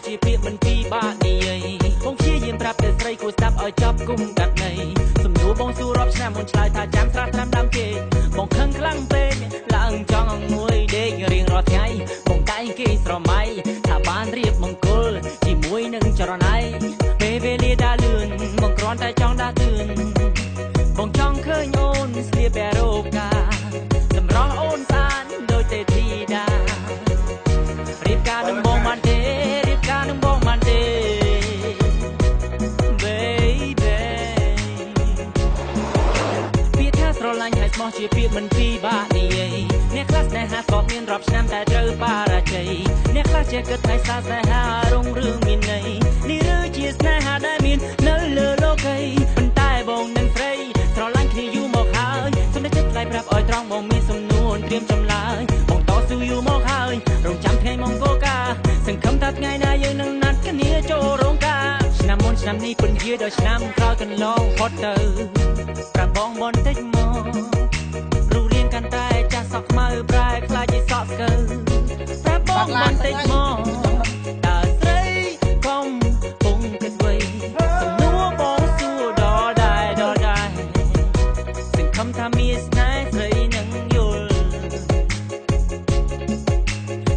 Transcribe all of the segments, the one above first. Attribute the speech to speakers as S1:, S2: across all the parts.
S1: ជាពាក្យមិនពីបាក់និយាយបងព្យាយាមប្រាប់តែស្រីគួរស្ដាប់ឲ្យចប់គុំកាត់ន័យសំដួលបងសួររាប់ឆ្នាំមុនឆ្លើយថាចាំត្រាស់ត្រាំដាំគេបងខឹងខ្លាំងពេកឡើងចង់មួយដេករៀងរាល់ថ្ងៃបងតែងគេស្រមៃថាបានរៀបមង្គលជាមួយនឹងចរណៃពេលវេលាដើរលឿនបងគ្រាន់តែចង់ដាស់តឿនបងចង់ឃើញអូនស្លៀកបែរ៉ូកាសម្រស់អូនស្អាតដូចទេធីតារៀបការនឹងបងបានទេនឹងបងបានទេ baby ពាក្យថាស្រឡាញ់ហើយស្មោះជាពាក្យមិនពីបាក់និយាយអ្នកខ្លះស្នេហាក៏មានរាប់ឆ្នាំតែត្រូវបរាជ័យអ្នកខ្លះជាគិតថាស្នេហារុងរឿងមានន័យនេះឬជាស្នេហាដែលមាននៅលើលោកីប៉ុន្តែបងនឹងស្រីស្រឡាញ់គ្នាយូរមកហើយសូមតែចិត្តថ្លៃប្រាប់ឲ្យត្រង់បងមានសំនួនត្រៀមចម្លើយបងតស៊ូយូរមកហើយរងចាំថ្ងៃមង្គលការសង្ឃឹមថាថ្ងៃណាយើងនឹងណាត់គ្នាចូលរោងការឆ្នាំមុនឆ្នាំនេះពុនយាដល់ឆ្នាំក្រោយកន្លងផុតទៅប្រាប់បងបន្តិចមករូបរាងកាន់តែចាស់សក់ខ្មៅប្រែខ្លាចជាសក់ស្កើប្រាប់បងបន្តិចមកតើស្រីកុំពុំគិតអ្វីសំនួរបងសួរដល់ដែរសង្ឃឹមថាមានស្នេហ៍ស្រីនឹងយល់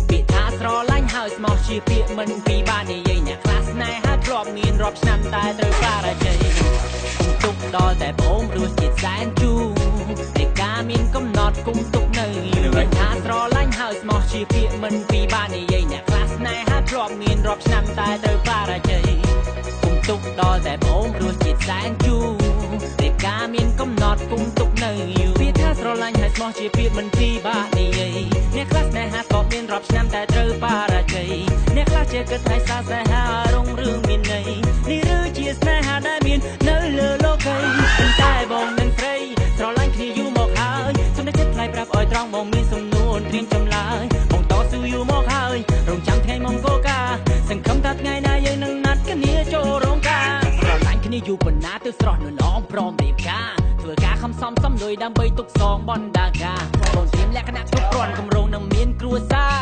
S1: ពាក្យថាស្រឡាញ់ហើយស្មោះជាពាក្យមិនពីបាននិយាយអ្នកខ្លះស្នេហាធ្លាប់មានរាប់ឆ្នាំតែត្រូវបរាជ័យគុំទុកដល់តែប្អូនរសជាតិសែនជូរតែការមានកំណត់គុំទុកនៅពាក្យថាស្រឡាញ់ហើយស្មោះជាពាក្យមិនពីបាននិយាយអ្នកខ្លះស្នេហាធ្លាប់មានរាប់ឆ្នាំតែត្រូវបរាជ័យគុំទុកដល់តែប្អូនរសជាតិសែនជូរតែការមានកំណត់គុំទុកនៅពាក្យថាស្រឡាញ់ហើយស្មោះជាពាក្យមិនពីបាក់និយាយអ្នកខ្លះស្នេហាក៏មានរាប់ឆ្នាំតែត្រូវបរាជ័យអ្នកខ្លះជាគិតថាស្នេហារុងរឿងមានន័យនេះឬជាស្នេហាដែលមាននៅលើលោកីប៉ុន្តែបងនឹងស្រីស្រឡាញ់គ្នាយូរមកហើយសូមតែចិត្តថ្លៃប្រាប់ឲ្យត្រង់បងមានសំនួនត្រៀមចម្លើយបងតស៊ូយូរមកហើយរងចាំថ្ងៃមង្គលការសង្ឃឹមថាថ្ងៃណាយើងនឹងណាត់គ្នាចូលរោងការស្រឡាញ់គ្នាយូរប៉ុណ្ណាទើបស្រស់ននងព្រមរៀបការធ្វើការខំសំលុយដើម្បីទុកសងបណ្ដាការបងត្រៀមលក្ខណៈគ្រប់គ្រាន់គម្រោងនឹងមានគ្រួសារ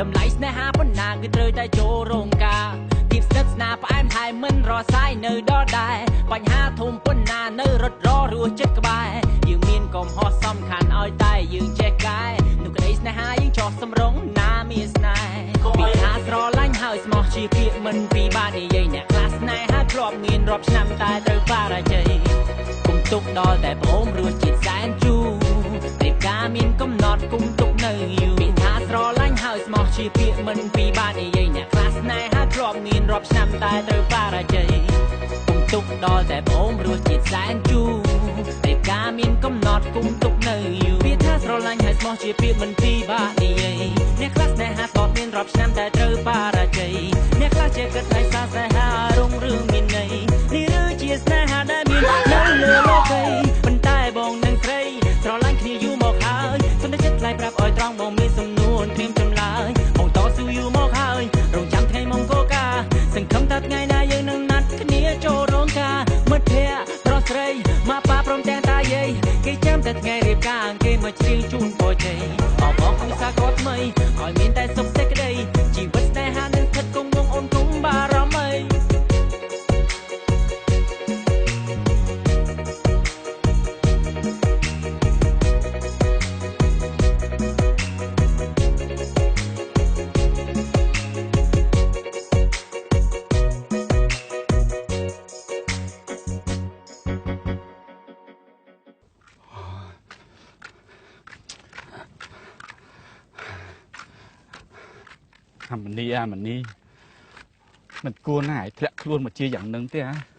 S1: តម្លៃស្នេហាប៉ុណ្ណាគឺត្រូវតែចូលរោងការទីស្និទ្ធស្នាផ្អែមហើយមិនរសាយនៅដល់ដែរបញ្ហាធំប៉ុណ្ណានៅរត់ររស់ចិត្តក្បែរយើងមានកំហុសសំខាន់ឲ្យតែយើងចេះកែនោះក្តីស្នេហាយើងចោះសម្រងណាមានស្នេហ៍ពីថាស្រឡាញ់ហើយស្មោះជាពាក្យមិនពីបាននិយាយអ្នកខ្លះស្នេហាធ្លាប់មានរាប់ឆ្នាំតែត្រូវបរាជ័យគុំទុកដល់តែប្អូនរសជាតិសែនជូររៀបការមានកំណត់គុំទុកនៅយូរពីថាស្រឡាញ់ហើយស្មោះជាពាក្យមិនពីបាននិយាយអ្នកខ្លះស្នេហាធ្លាប់មានរាប់ឆ្នាំតែត្រូវបរាជ័យគុំទុកដល់តែប្អូនរសជាតិសែនជូររៀបការមានកំណត់គុំទុកនៅយូរពាក្យថាស្រឡាញ់ហើយស្មោះជាពាក្យមិនពីបាក់និយាយអ្នកខ្លះស្នេហាក៏មានរាប់ឆ្នាំតែត្រូវបរាជ័យអ្នកខ្លះជាគិតថាស្នេហារុងរឿងមានន័យនេះឬជាស្នេហាដែលមាននៅលើលោកីប៉ុន្តែបងនឹងស្រីស្រឡាញ់គ្នាយូរមកហើយសូមតែចិត្តថ្លៃប្រាប់ឲ្យត្រង់បងមានសំនួនត្រៀមចម្លើយបងតស៊ូយូរមកហើយរងចាំថ្ងៃមង្គលការសង្ឃឹមថាថ្ងៃណាយើងនឹងណាត់គ្នាចូលរោងការមិត្តភក្តិប្រុសស្រីមកប៉ាព្រមទាំងតាយាយគេចាំតែថ្ងៃរៀបការគេមកច្រៀងជូនពរជ័យបងគូសាកតថ្មីឲ្យមានតែសុខសេចក្តីជីវិតស្នេហានឹងស្ថិតគង់វង្សអូនគុំបារម្ភអី
S2: អាមនីមិនគួរណាស់ឲ្យធ្លាក់ខ្លួនមកជាយ៉ាងនឹងទេហ៎